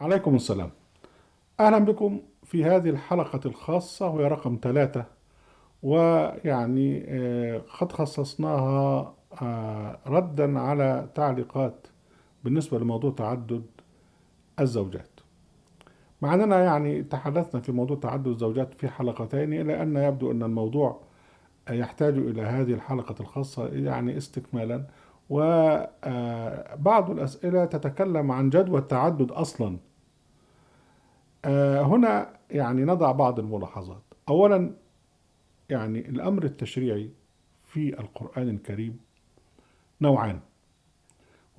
عليكم السلام. أهلا بكم في هذه الحلقة الخاصة وهي رقم 3. قد خصصناها ردا على تعليقات بالنسبة لموضوع تعدد الزوجات. مع أننا تحدثنا في موضوع تعدد الزوجات في حلقتين، إلا أن يبدو أن الموضوع يحتاج إلى هذه الحلقة الخاصة استكمالا. وبعض الأسئلة تتكلم عن جدوى التعدد أصلا. هنا نضع بعض الملاحظات. أولا، الأمر التشريعي في القرآن الكريم نوعان.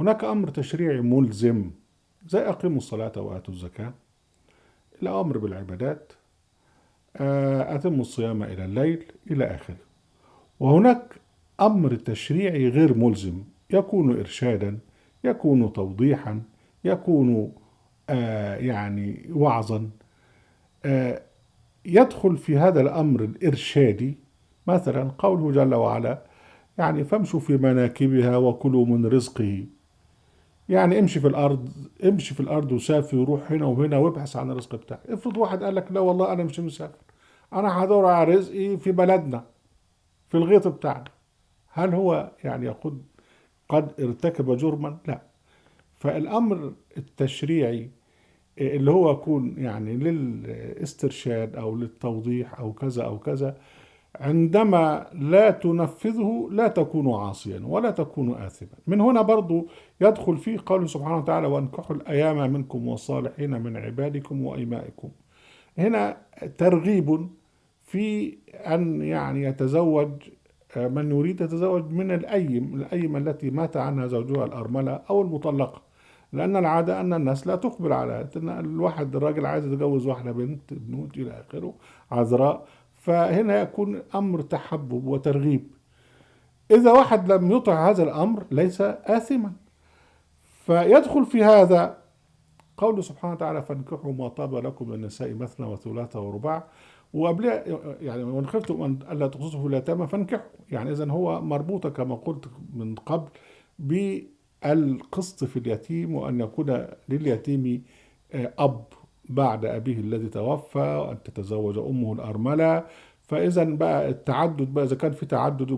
هناك أمر تشريعي ملزم زي أقيموا الصلاة وآتوا الزكاة، الأمر بالعبادات، أتموا الصيام إلى الليل إلى آخره. وهناك أمر تشريعي غير ملزم، يكون إرشادا، يكون توضيحا، يكون وعظا. آه، يدخل في هذا الأمر الإرشادي مثلا قوله جل وعلا فامشوا في مناكبها وكلوا من رزقه. امشي في الأرض وسافر وروح هنا وهنا وابحث عن الرزق بتاعك. افرض واحد قال لك لا والله أنا مش مسافر، أنا هدور على رزقي في بلدنا في الغيط بتاعنا. هل هو يقول قد ارتكب جرما؟ لا. فالأمر التشريعي اللي هو يكون للاسترشاد أو للتوضيح أو كذا أو كذا، عندما لا تنفذه لا تكون عاصيا ولا تكون آثما. من هنا برضو يدخل فيه قوله سبحانه وتعالى وانكحوا الأيام منكم والصالحين من عبادكم وإمائكم. هنا ترغيب في أن يتزوج من يريد يتزوج من الأيم التي مات عنها زوجها، الأرملة أو المطلقة. لأن العادة أن الناس لا تقبل على أن الراجل عايز يتجوز واحدة بنوت إلى آخره عذراء. فهنا يكون أمر تحبب وترغيب. إذا واحد لم يطع هذا الأمر ليس آثما. فيدخل في هذا قوله سبحانه وتعالى فانكحوا ما طاب لكم من النساء مثنى وثلاث ورباع. وقبلها وان خفتم ان الا تقسطوا في اليتامى فانكحوا. اذا هو مربوطه كما قلت من قبل بالقسط في اليتيم، وان يكون لليتيم اب بعد ابيه الذي توفى، وان تتزوج امه الارمله. فاذا بقى التعدد بقى اذا كان في تعدد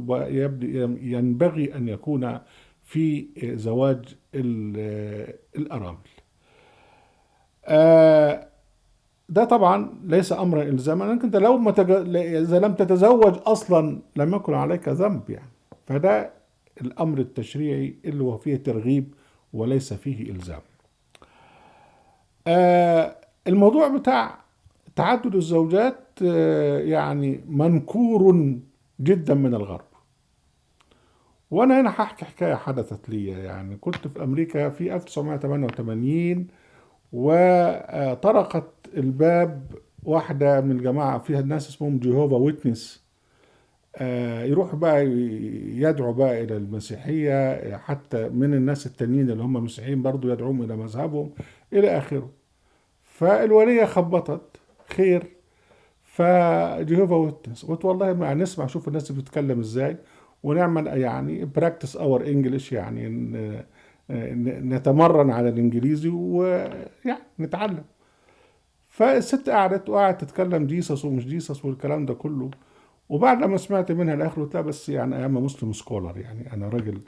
ينبغي ان يكون في زواج الارامل. آه، ده طبعا ليس امرا الزاما، لانك انت لو ما اذا لم تتزوج اصلا لم يكن عليك ذنب فده الامر التشريعي اللي هو فيه ترغيب وليس فيه الزام. الموضوع بتاع تعدد الزوجات منكور جدا من الغرب. وانا هنا هحكي حكايه حدثت لي. كنت في امريكا في 1988، وطرقت الباب واحدة من الجماعة فيها الناس اسمهم جيهوفا ويتنس. يروح بقى يدعو بقى إلى المسيحية، حتى من الناس التانيين اللي هم مسيحيين برضو يدعوهم إلى مذهبهم إلى آخره. فالولية خبطت خير، فجيهوفا ويتنس قلت والله ما نسمع شوف الناس بتتكلم ازاي، ونعمل براكتس اور انجلش، نتمرن على الانجليزي نتعلم. فالست قعدت تتكلم جيسس ومش جيسس والكلام ده كله. وبعد لما سمعت منها الاخر قلت لها بس انا مسلم سكولر، انا راجل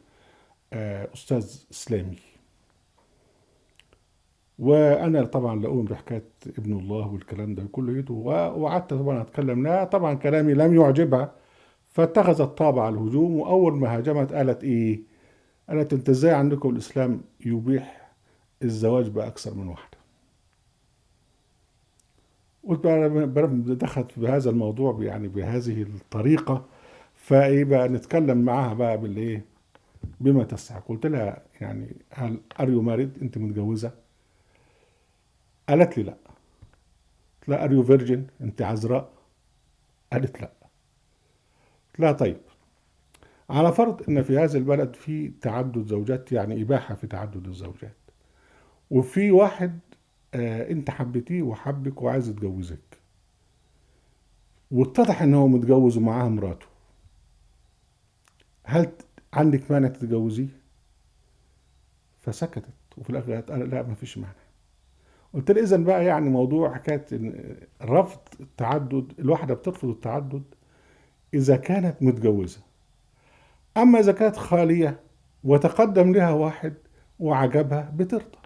استاذ اسلامي، وانا طبعا لا اؤمن بحكايه ابن الله والكلام ده كله. وقعدت طبعا اتكلم لها، طبعا كلامي لم يعجبها، فاتخذت طابع الهجوم. واول ما هاجمت قالت ايه؟ قالت انت ازاي عندكم الاسلام يبيح الزواج باكثر من واحده؟ قلت بقى دخلت بهذا الموضوع بهذه الطريقة. فايه بقى نتكلم معاها بقى بالايه، بما تستحق. قلت لها هل اريو ماريد؟ انت متجوزة؟ قالت لي لا. قلت لها اريو فيرجن؟ انت عذراء؟ قالت لا. قلت لها طيب، على فرض ان في هذا البلد في تعدد زوجات، اباحة في تعدد الزوجات، وفي واحد انت حبيتيه وحبك وعايز يتجوزك، واتضح ان هو متجوز ومعاه مراته، هل عندك مانع تتجوزيه؟ فسكتت، وفي الاخر قالت لا ما فيش مانع. قلت لي إذا بقى يعني موضوع حكاية إن رفض التعدد، الواحدة بترفض التعدد إذا كانت متجوزة. أما إذا كانت خالية وتقدم لها واحد وعجبها بترضى.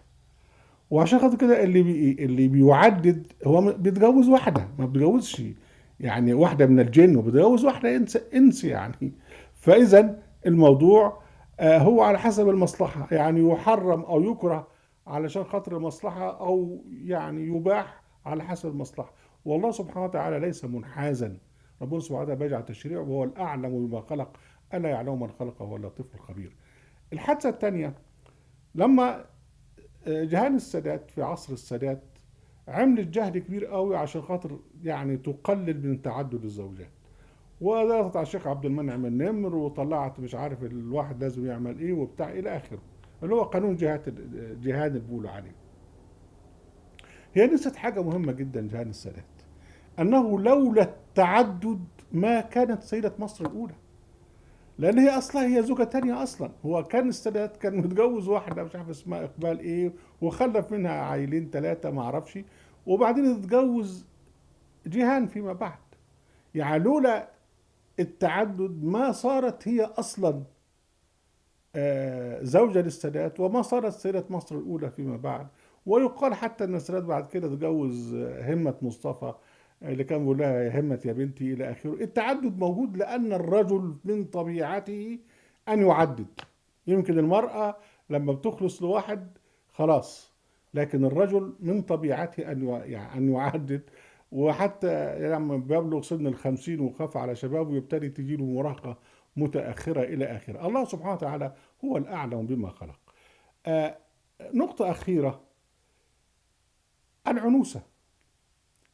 وعشان خاطر كده اللي بيعدد هو بيتجوز واحدة، ما بيتجوزش يعني واحدة من الجن، وبيتجوز واحدة إنس يعني. فإذا الموضوع هو على حسب المصلحة، يعني يحرم أو يكره علشان خاطر المصلحة، أو يعني يباح على حسب المصلحة. والله سبحانه وتعالى ليس منحازا. ربنا سبحانه وتعالى بيجعل تشريع وهو الأعلم بما خلق، ألا يعلم من خلق وهو اللطيف الخبير. الحادثة الثانية، لما جهان السادات في عصر السادات عملت جهد كبير قوي عشان خاطر يعني تقلل من تعدد الزوجات، وضغطت على الشيخ عبد المنعم النمر، وطلعت مش عارف الواحد لازم يعمل ايه وبتاع الى اخره، اللي هو قانون جهاد اللي بيقولوا عليه. هي نسيت حاجه مهمه جدا جهان السادات، انه لولا التعدد ما كانت سيده مصر الاولى، لان هي اصلا هي زوجة تانية اصلا. هو كان السادات كان متجوز واحدة مش عارف اسمها اقبال ايه، وخلف منها عيلين ثلاثة ما اعرفش، وبعدين اتجوز جيهان فيما بعد. يعني لولا التعدد ما صارت هي اصلا زوجة للسادات، وما صارت سيدة مصر الاولى فيما بعد. ويقال حتى ان السادات بعد كده اتجوز همة مصطفى، اللي كان بيقول لها يا همة يا بنتي الى اخره. التعدد موجود لان الرجل من طبيعته ان يعدد. يمكن المرأة لما بتخلص لواحد خلاص، لكن الرجل من طبيعته يعني أن يعدد. وحتى لما بيبلغ سن الخمسين وخاف على شبابه يبتدي تجيله مراهقة متأخرة إلى آخره. الله سبحانه وتعالى هو الأعلم بما خلق. آه نقطة أخيرة، العنوسة.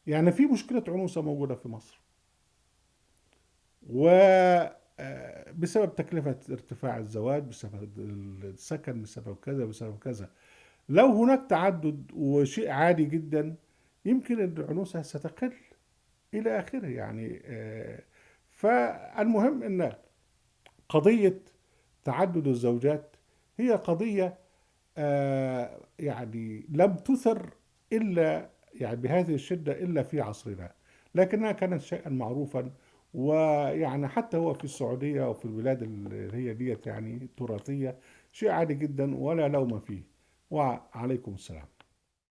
يعني في مشكلة عنوسة موجودة في مصر، و بسبب تكلفة ارتفاع الزواج، بسبب السكن، بسبب كذا بسبب كذا. لو هناك تعدد وشيء عادي جدا، يمكن العنوسة ستقل إلى آخره يعني. فالمهم أن قضية تعدد الزوجات هي قضية يعني لم تثر إلا يعني بهذه الشدة إلا في عصرنا، لكنها كانت شيئا معروفا. ويعني حتى هو في السعودية وفي البلاد اللي هي ديت يعني تراثية، شيء عادي جدا ولا لوم فيه. وعليكم السلام.